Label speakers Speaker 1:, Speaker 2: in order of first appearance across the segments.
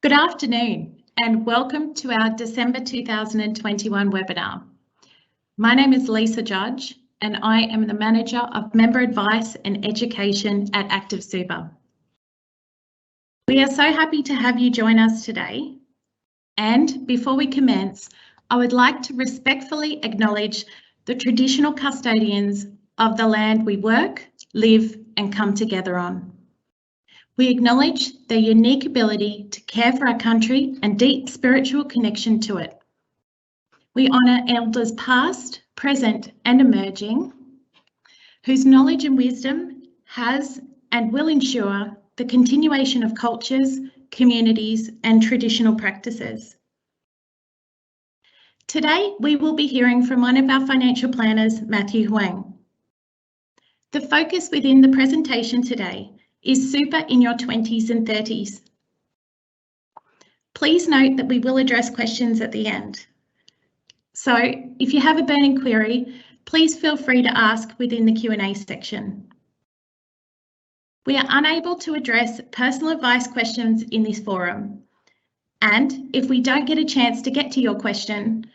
Speaker 1: Good afternoon and welcome to our December 2021 webinar. My name is Lisa Judge and I am the Manager of Member Advice and Education at Active Super. We are so happy to have you join us today, and before we commence, I would like to respectfully acknowledge the traditional custodians of the land we work, live and come together on. We acknowledge their unique ability to care for our country and deep spiritual connection to it. We honour elders past, present and emerging, whose knowledge and wisdom has and will ensure the continuation of cultures, communities and traditional practices. Today, we will be hearing from one of our financial planners, Matthew Huang. The focus within the presentation today is super in your 20s and 30s. Please note that we will address questions at the end. So if you have a burning query, please feel free to ask within the Q&A section. We are unable to address personal advice questions in this forum. And if we don't get a chance to get to your question,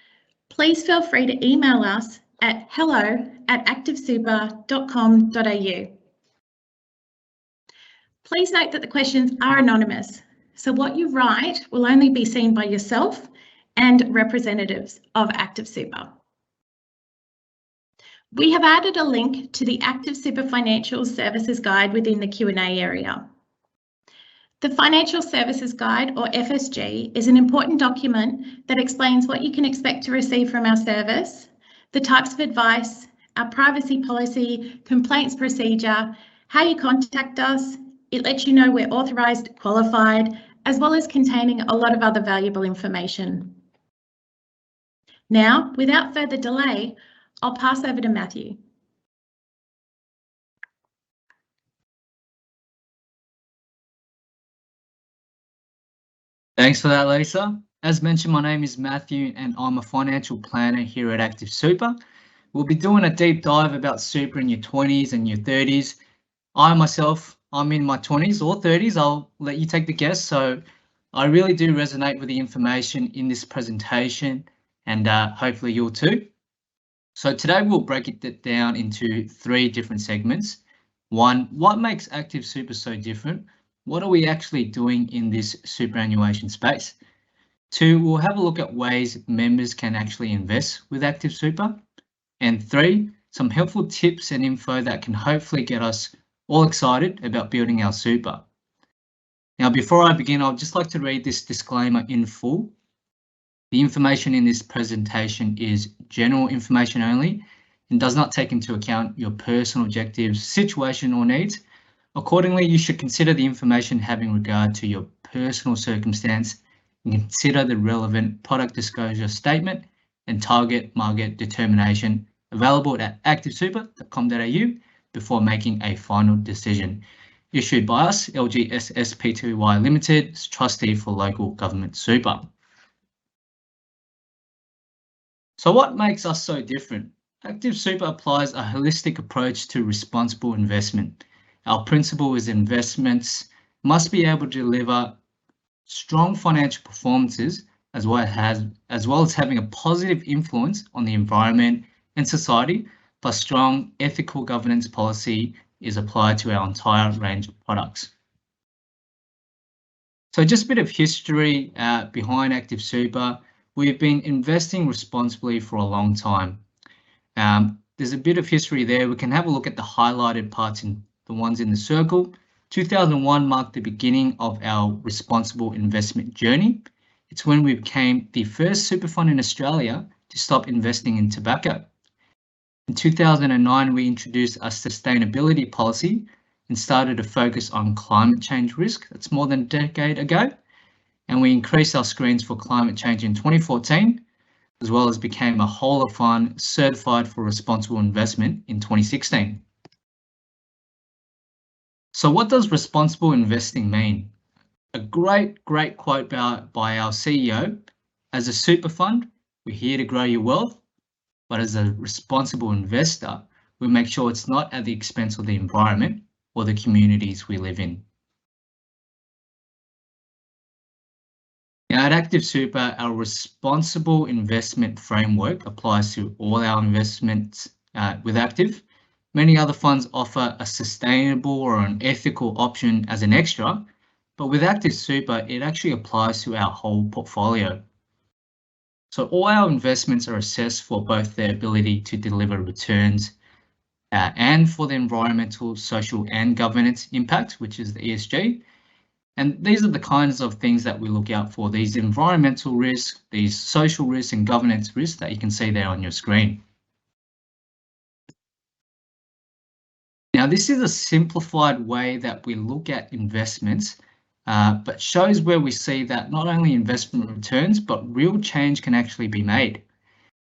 Speaker 1: please feel free to email us at hello@activesuper.com.au. Please note that the questions are anonymous, so what you write will only be seen by yourself and representatives of Active Super. We have added a link to the Active Super Financial Services Guide within the Q&A area. The Financial Services Guide, or FSG, is an important document that explains what you can expect to receive from our service, the types of advice, our privacy policy, complaints procedure, how you contact us. It lets you know we're authorised, qualified, as well as containing a lot of other valuable information. Now, without further delay, I'll pass over to Matthew.
Speaker 2: Thanks for that, Lisa. As mentioned, my name is Matthew and I'm a financial planner here at Active Super. We'll be doing a deep dive about super in your 20s and your 30s. I'm in my 20s or 30s, I'll let you take the guess. So I really do resonate with the information in this presentation and hopefully you'll too. So today we'll break it down into 3 different segments. 1, what makes Active Super so different? What are we actually doing in this superannuation space? 2, we'll have a look at ways members can actually invest with Active Super. And 3, some helpful tips and info that can hopefully get us all excited about building our super. Now, before I begin, I'd just like to read this disclaimer in full. The information in this presentation is general information only and does not take into account your personal objectives, situation or needs. Accordingly, you should consider the information having regard to your personal circumstance and consider the relevant product disclosure statement and target market determination available at activesuper.com.au before making a final decision. Issued by us, LGSS Pty Limited, trustee for local government super. So what makes us so different? Active Super applies a holistic approach to responsible investment. Our principle is investments must be able to deliver strong financial performances as well as having a positive influence on the environment and society, plus strong ethical governance policy is applied to our entire range of products. So just a bit of history behind Active Super. We've been investing responsibly for a long time. There's a bit of history there. We can have a look at the highlighted parts in the ones in the circle. 2001 marked the beginning of our responsible investment journey. It's when we became the first super fund in Australia to stop investing in tobacco. In 2009, we introduced a sustainability policy and started to focus on climate change risk. That's more than a decade ago. And we increased our screens for climate change in 2014, as well as became a whole of fund certified for responsible investment in 2016. So what does responsible investing mean? A great quote by our CEO, as a super fund, we're here to grow your wealth, but as a responsible investor, we make sure it's not at the expense of the environment or the communities we live in. Now at Active Super, our responsible investment framework applies to all our investments with Active. Many other funds offer a sustainable or an ethical option as an extra, but with Active Super, it actually applies to our whole portfolio. So all our investments are assessed for both their ability to deliver returns and for the environmental, social and governance impact, which is the ESG. And these are the kinds of things that we look out for, these environmental risks, these social risks and governance risks that you can see there on your screen. Now, this is a simplified way that we look at investments, but shows where we see that not only investment returns, but real change can actually be made.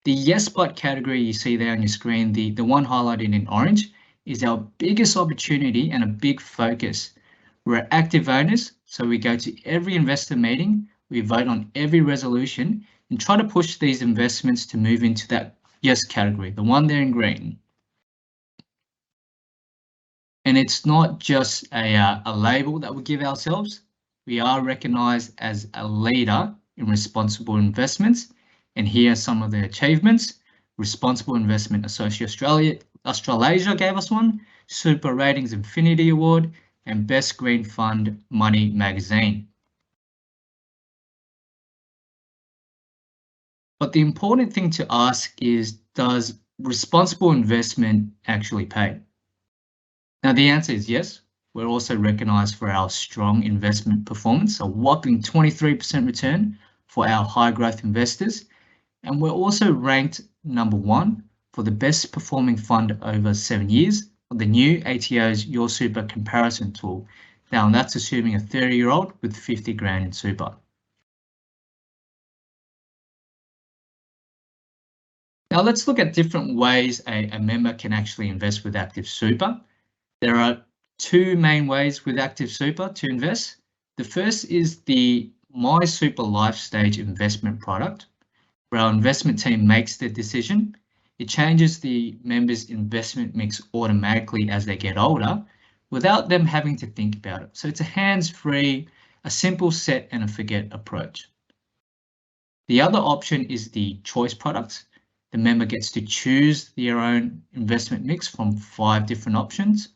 Speaker 2: The yes but category you see there on your screen, the one highlighted in orange, is our biggest opportunity and a big focus. We're active owners, so we go to every investor meeting, we vote on every resolution and try to push these investments to move into that yes category, the one there in green. And it's not just a label that we give ourselves. We are recognised as a leader in responsible investments. And here are some of the achievements. Responsible Investment Association Australasia gave us one, Super Ratings Infinity Award, and Best Green Fund Money Magazine. But the important thing to ask is, does responsible investment actually pay? Now, the answer is yes. We're also recognised for our strong investment performance, a whopping 23% return for our high growth investors. And we're also ranked #1 for the best performing fund over 7 years on the new ATO's Your Super comparison tool. Now, that's assuming a 30-year-old with 50 grand in super. Now, let's look at different ways a member can actually invest with Active Super. There are two main ways with Active Super to invest. The first is the My Super Life Stage investment product, where our investment team makes the decision. It changes the members' investment mix automatically as they get older without them having to think about it. So it's a hands-free, a simple set and a forget approach. The other option is the choice products. The member gets to choose their own investment mix from 5 different options.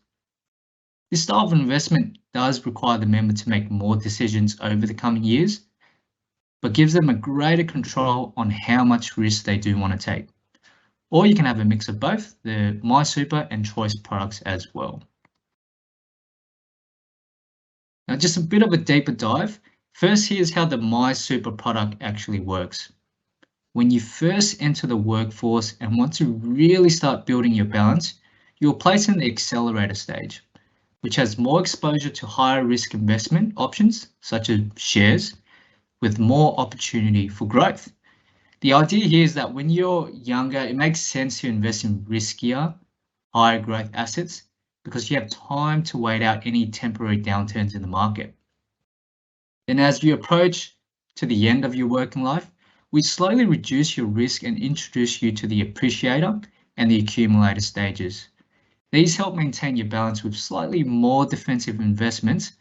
Speaker 2: This style of investment does require the member to make more decisions over the coming years, but gives them a greater control on how much risk they do want to take. Or you can have a mix of both, the My Super and choice products as well. Now, just a bit of a deeper dive. First, here's how the My Super product actually works. When you first enter the workforce and want to really start building your balance, you're placed in the accelerator stage, which has more exposure to higher risk investment options, such as shares, with more opportunity for growth. The idea here is that when you're younger, it makes sense to invest in riskier, higher growth assets because you have time to wait out any temporary downturns in the market. Then as you approach to the end of your working life, we slowly reduce your risk and introduce you to the appreciator and the accumulator stages. These help maintain your balance with slightly more defensive investments,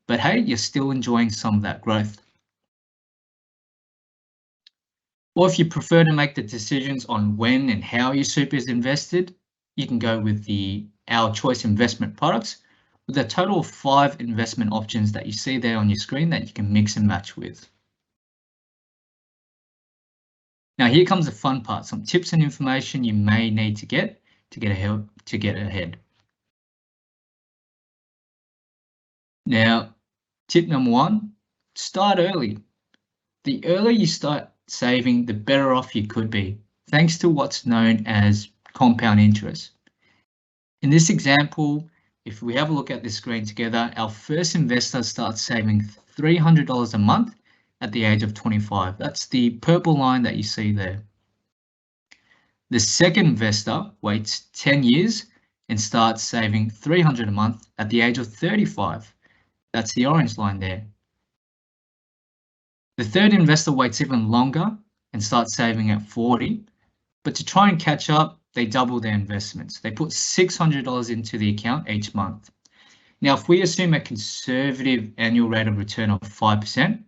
Speaker 2: but hey, you're still enjoying some of that growth. Or if you prefer to make the decisions on when and how your super is invested, you can go with our choice investment products with a total of 5 investment options that you see there on your screen that you can mix and match with. Now here comes the fun part, some tips and information you may need to get ahead. Now, tip number 1, start early. The earlier you start saving, the better off you could be, thanks to what's known as compound interest. In this example, if we have a look at this screen together, our first investor starts saving $300 a month at the age of 25. That's the purple line that you see there. The second investor waits 10 years and starts saving $300 a month at the age of 35. That's the orange line there. The third investor waits even longer and starts saving at 40, but to try and catch up, they double their investments. They put $600 into the account each month. Now, if we assume a conservative annual rate of return of 5%,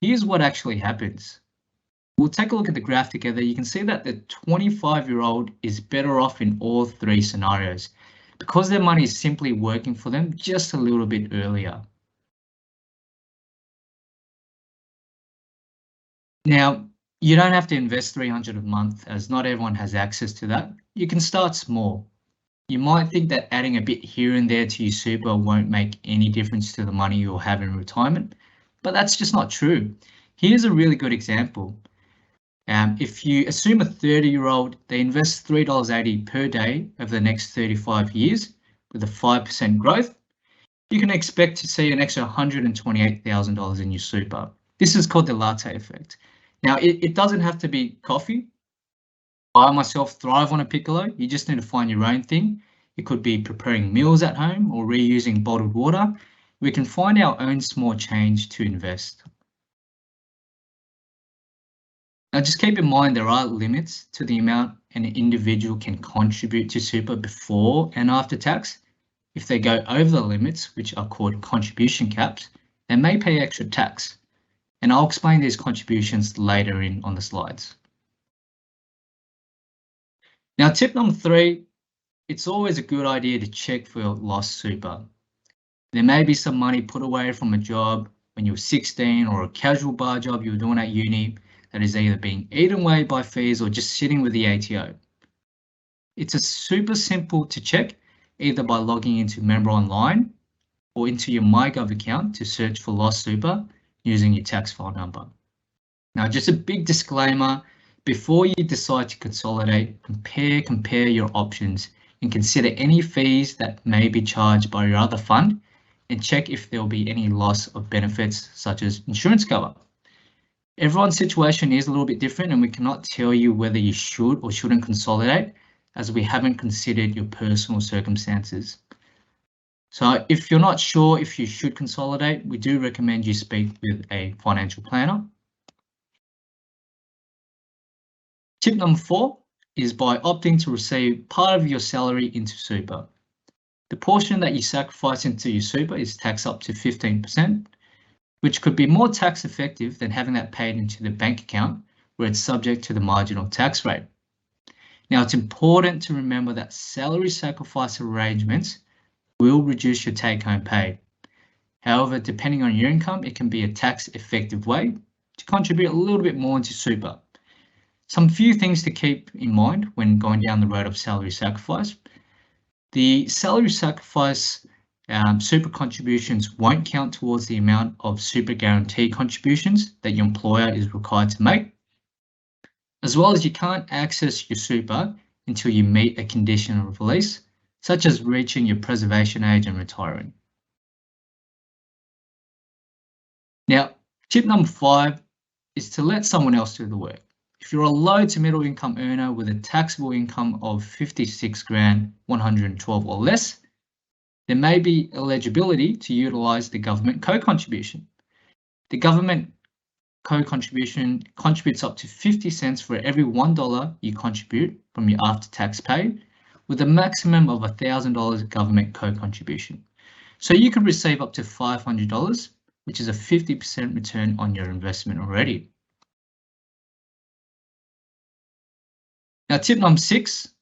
Speaker 2: Here's what actually happens. We'll take a look at the graph together. You can see that the 25-year-old is better off in all three scenarios because their money is simply working for them just a little bit earlier. Now, you don't have to invest $300 a month as not everyone has access to that. You can start small. You might think that adding a bit here and there to your super won't make any difference to the money you'll have in retirement, but that's just not true. Here's a really good example. If you assume a 30-year-old, they invest $3.80 per day over the next 35 years with a 5% growth, you can expect to see an extra $128,000 in your super. This is called the latte effect. Now, it doesn't have to be coffee. I myself thrive on a piccolo. You just need to find your own thing. It could be preparing meals at home or reusing bottled water. We can find our own small change to invest. Now, just keep in mind there are limits to the amount an individual can contribute to super before and after tax. If they go over the limits, which are called contribution caps, they may pay extra tax. And I'll explain these contributions later on the slides. Now, tip number 3, it's always a good idea to check for your lost super. There may be some money put away from a job when you were 16 or a casual bar job you were doing at uni that is either being eaten away by fees or just sitting with the ATO. It's a super simple to check either by logging into Member Online or into your MyGov account to search for lost super using your tax file number. Now, just a big disclaimer, before you decide to consolidate, compare your options and consider any fees that may be charged by your other fund and check if there will be any loss of benefits such as insurance cover. Everyone's situation is a little bit different and we cannot tell you whether you should or shouldn't consolidate as we haven't considered your personal circumstances. So if you're not sure if you should consolidate, we do recommend you speak with a financial planner. Tip number 4 is by opting to receive part of your salary into super. The portion that you sacrifice into your super is taxed up to 15%, which could be more tax effective than having that paid into the bank account where it's subject to the marginal tax rate. Now, it's important to remember that salary sacrifice arrangements will reduce your take-home pay. However, depending on your income, it can be a tax-effective way to contribute a little bit more into super. Some few things to keep in mind when going down the road of salary sacrifice. The salary sacrifice super contributions won't count towards the amount of super guarantee contributions that your employer is required to make, as well as you can't access your super until you meet a condition of release, such as reaching your preservation age and retiring. Now, tip number 5 is to let someone else do the work. If you're a low to middle income earner with a taxable income of $56,112 or less, there may be eligibility to utilise the government co-contribution. The government co-contribution contributes up to 50 cents for every $1 you contribute from your after-tax pay, with a maximum of $1,000 government co-contribution. So you could receive up to $500, which is a 50% return on your investment already. Now, tip number 6,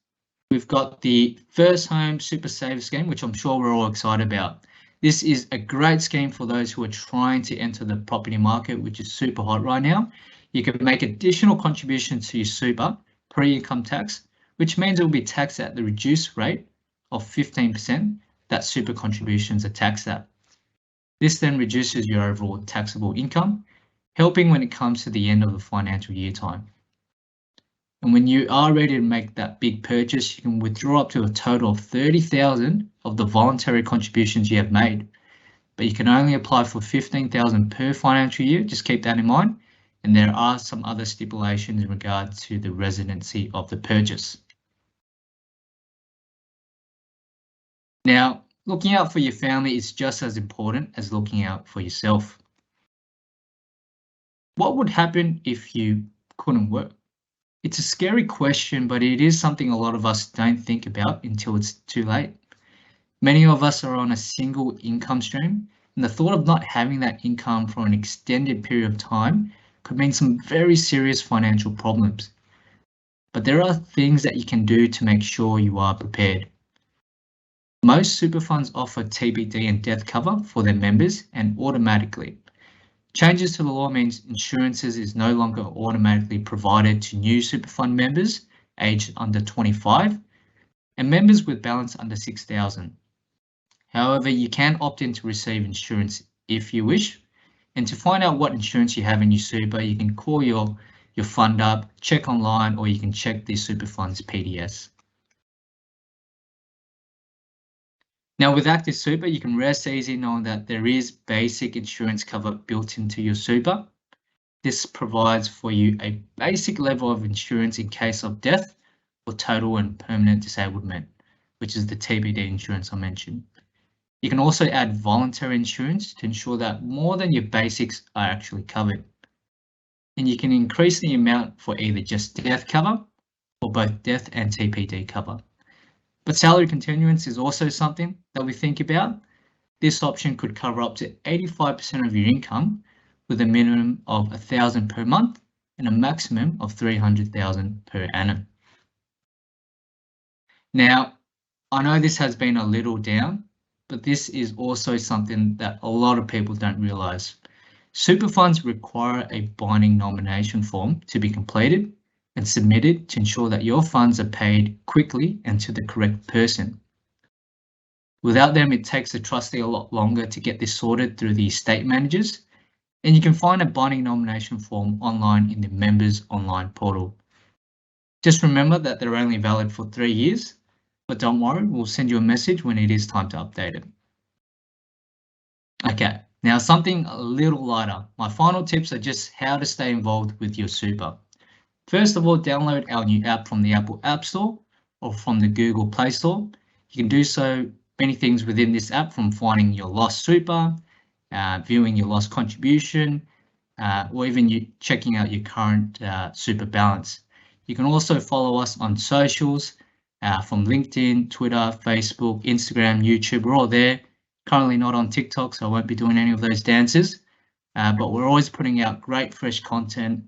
Speaker 2: we've got the First Home Super Saver Scheme, which I'm sure we're all excited about. This is a great scheme for those who are trying to enter the property market, which is super hot right now. You can make additional contributions to your super pre-income tax, which means it will be taxed at the reduced rate of 15% that super contributions are taxed at. This then reduces your overall taxable income, helping when it comes to the end of the financial year time. And when you are ready to make that big purchase, you can withdraw up to a total of $30,000 of the voluntary contributions you have made. But you can only apply for $15,000 per financial year, just keep that in mind. And there are some other stipulations in regard to the residency of the purchase. Now, looking out for your family is just as important as looking out for yourself. What would happen if you couldn't work? It's a scary question, but it is something a lot of us don't think about until it's too late. Many of us are on a single income stream, And the thought of not having that income for an extended period of time could mean some very serious financial problems. But there are things that you can do to make sure you are prepared. Most super funds offer TPD and death cover for their members and automatically. Changes to the law means insurances is no longer automatically provided to new super fund members aged under 25 and members with balance under 6,000. However, you can opt in to receive insurance if you wish. And to find out what insurance you have in your super, you can call your fund up, check online, or you can check the super fund's PDS. Now with Active Super, you can rest easy knowing that there is basic insurance cover built into your super. This provides for you a basic level of insurance in case of death or total and permanent disablement, which is the TPD insurance I mentioned. You can also add voluntary insurance to ensure that more than your basics are actually covered. And you can increase the amount for either just death cover or both death and TPD cover. But salary continuance is also something that we think about. This option could cover up to 85% of your income with a minimum of $1,000 per month and a maximum of $300,000 per annum. Now, I know this has been a little down, but this is also something that a lot of people don't realise. Super funds require a binding nomination form to be completed and submitted to ensure that your funds are paid quickly and to the correct person. Without them, it takes the trustee a lot longer to get this sorted through the estate managers, and you can find a binding nomination form online in the members online portal. Just remember that they're only valid for 3 years, but don't worry, we'll send you a message when it is time to update it. Okay, now something a little lighter. My final tips are just how to stay involved with your super. First of all, download our new app from the Apple App Store or from the Google Play Store. You can do so many things within this app, from finding your lost super, viewing your lost contribution, or even checking out your current super balance. You can also follow us on socials from LinkedIn, Twitter, Facebook, Instagram, YouTube. We're all there. Currently not on TikTok, so I won't be doing any of those dances, but we're always putting out great fresh content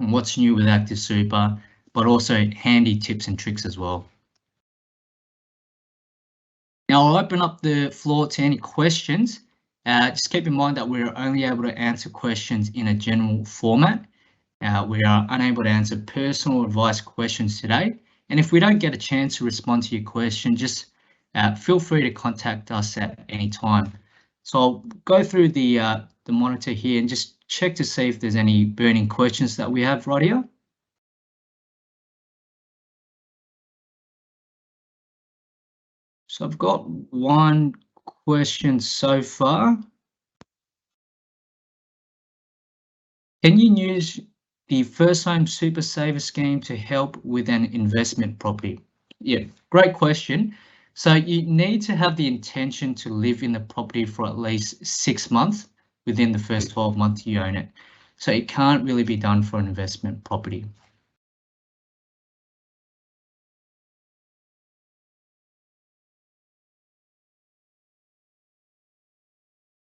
Speaker 2: on what's new with Active Super, but also handy tips and tricks as well. Now I'll open up the floor to any questions. Just keep in mind that we're only able to answer questions in a general format. We are unable to answer personal advice questions today. And if we don't get a chance to respond to your question, just feel free to contact us at any time. So I'll go through the monitor here and just check to see if there's any burning questions that we have right here. So I've got one question so far. Can you use the First Home Super Saver scheme to help with an investment property? Yeah, great question. So you need to have the intention to live in the property for at least 6 months within the first 12 months you own it. So it can't really be done for an investment property.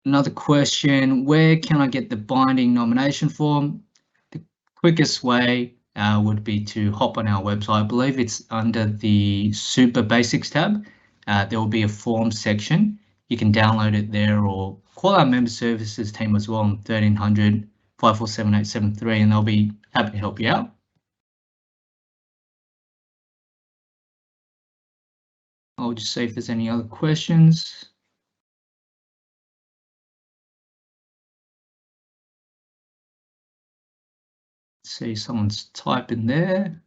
Speaker 2: Another question, where can I get the binding nomination form? The quickest way would be to hop on our website. I believe it's under the Super Basics tab. There will be a form section. You can download it there or call our member services team as well on 1300 547 873 and they'll be happy to help you out. I'll just see if there's any other questions. See, someone's typing there.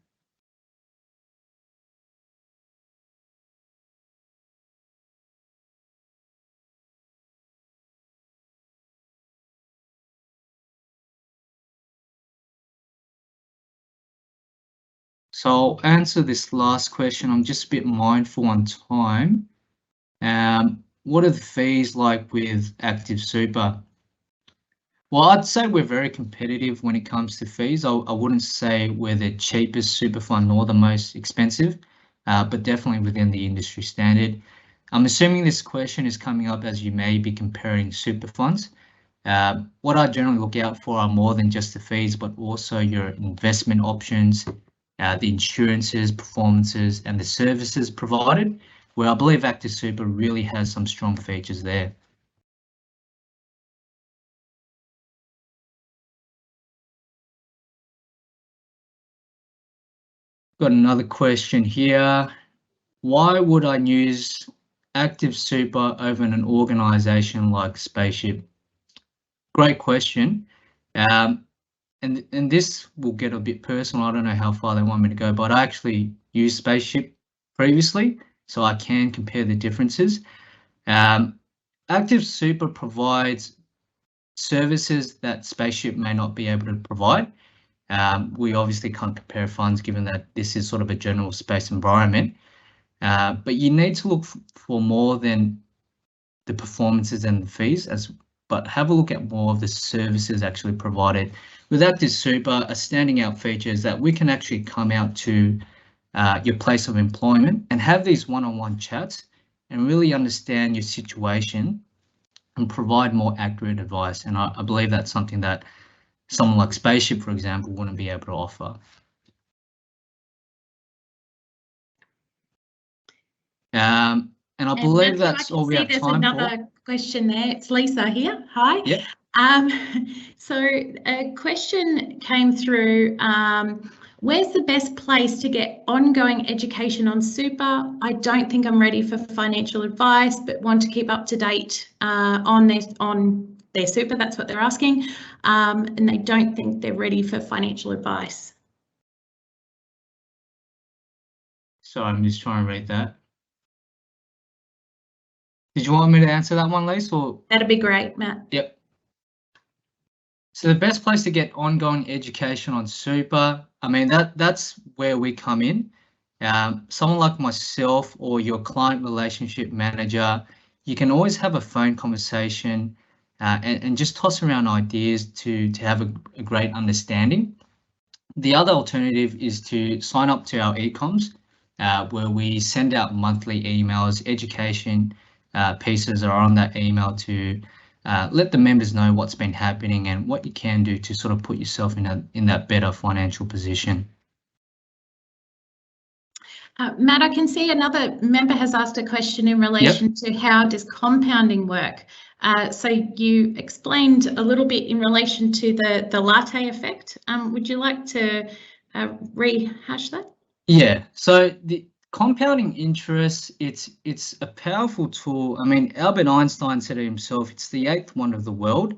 Speaker 2: So I'll answer this last question. I'm just a bit mindful on time. What are the fees like with Active Super? Well, I'd say we're very competitive when it comes to fees. I wouldn't say we're the cheapest super fund nor the most expensive, but definitely within the industry standard. I'm assuming this question is coming up as you may be comparing super funds. What I generally look out for are more than just the fees, but also your investment options, the insurances, performances, and the services provided, where I believe Active Super really has some strong features there. Got another question here. Why would I use Active Super over an organisation like Spaceship? Great question. And this will get a bit personal. I don't know how far they want me to go, but I actually used Spaceship previously, so I can compare the differences. Active Super provides services that Spaceship may not be able to provide. We obviously can't compare funds given that this is sort of a general space environment, but you need to look for more than the performances and the fees, but have a look at more of the services actually provided. With Active Super, a standing out feature is that we can actually come out to your place of employment and have these one-on-one chats and really understand your situation and provide more accurate advice. And I believe that's something that someone like Spaceship, for example, wouldn't be able to offer. And I believe that's all we have time for.
Speaker 1: There's another question there. It's Lisa here. Hi.
Speaker 2: Yep.
Speaker 1: So a question came through. Where's the best place to get ongoing education on super? I don't think I'm ready for financial advice, but want to keep up to date on their super. That's what they're asking. And they don't think they're ready for financial advice.
Speaker 2: Sorry, I'm just trying to read that. Did you want me to answer that one, Lisa? Or? That'd
Speaker 1: be great, Matt.
Speaker 2: Yep. So the best place to get ongoing education on super, I mean, that's where we come in. Someone like myself or your client relationship manager, you can always have a phone conversation and just toss around ideas to have a great understanding. The other alternative is to sign up to our eComs, where we send out monthly emails. Education pieces are on that email to let the members know what's been happening and what you can do to sort of put yourself in that better financial position.
Speaker 1: Matt, I can see another member has asked a question in relation to how does compounding work. So you explained a little bit in relation to the latte effect. Would you like to rehash that?
Speaker 2: Yeah, so the compounding interest, it's a powerful tool. I mean, Albert Einstein said it himself, it's the 8th wonder of the world.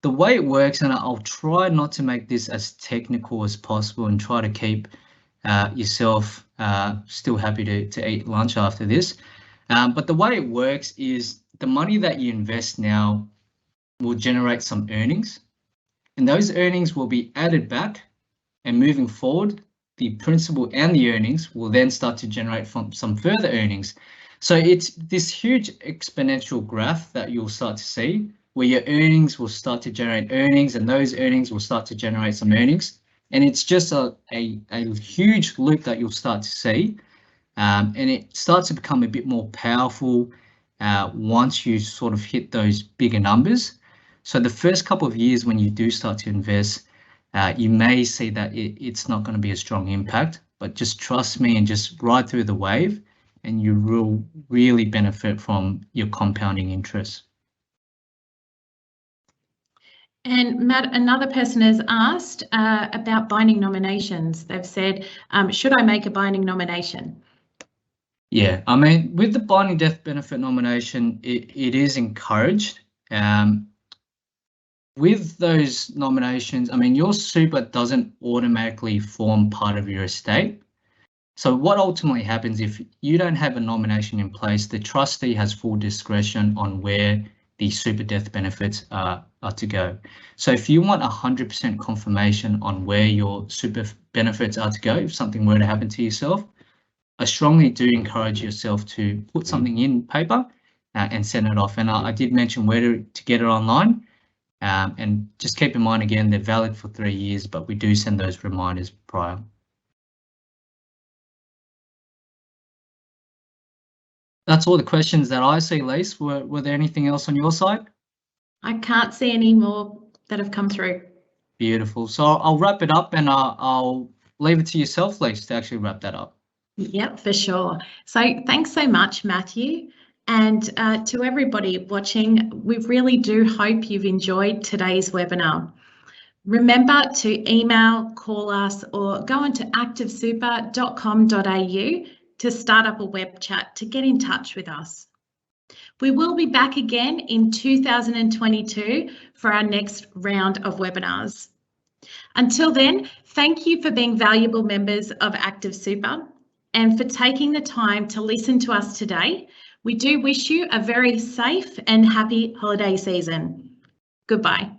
Speaker 2: The way it works, and I'll try not to make this as technical as possible and try to keep yourself still happy to eat lunch after this. But the way it works is the money that you invest now will generate some earnings, and those earnings will be added back, and moving forward, the principal and the earnings will then start to generate from some further earnings. So it's this huge exponential graph that you'll start to see where your earnings will start to generate earnings and those earnings will start to generate some earnings. And it's just a huge loop that you'll start to see. And it starts to become a bit more powerful once you sort of hit those bigger numbers. So the first couple of years when you do start to invest, you may see that it's not going to be a strong impact, but just trust me and just ride through the wave and you will really benefit from your compounding interest.
Speaker 1: And Matt, another person has asked about binding nominations. They've said, should I make a binding nomination?
Speaker 2: Yeah, I mean, with the binding death benefit nomination, it is encouraged. With those nominations, I mean, your super doesn't automatically form part of your estate. So what ultimately happens if you don't have a nomination in place, the trustee has full discretion on where the super death benefits are to go. So if you want 100% confirmation on where your super benefits are to go, if something were to happen to yourself, I strongly do encourage yourself to put something in paper and send it off. And I did mention where to get it online. And just keep in mind, again, they're valid for 3 years, but we do send those reminders prior. That's all the questions that I see, Lise. Were there anything else on your side?
Speaker 1: I can't see any more that have come through.
Speaker 2: Beautiful. So I'll wrap it up, and I'll leave it to yourself, Lise, to actually wrap that up.
Speaker 1: Yep, for sure. So thanks so much, Matthew. And to everybody watching, we really do hope you've enjoyed today's webinar. Remember to email, call us, or go onto activesuper.com.au to start up a web chat to get in touch with us. We will be back again in 2022 for our next round of webinars. Until then, thank you for being valuable members of Active Super and for taking the time to listen to us today. We do wish you a very safe and happy holiday season. Goodbye.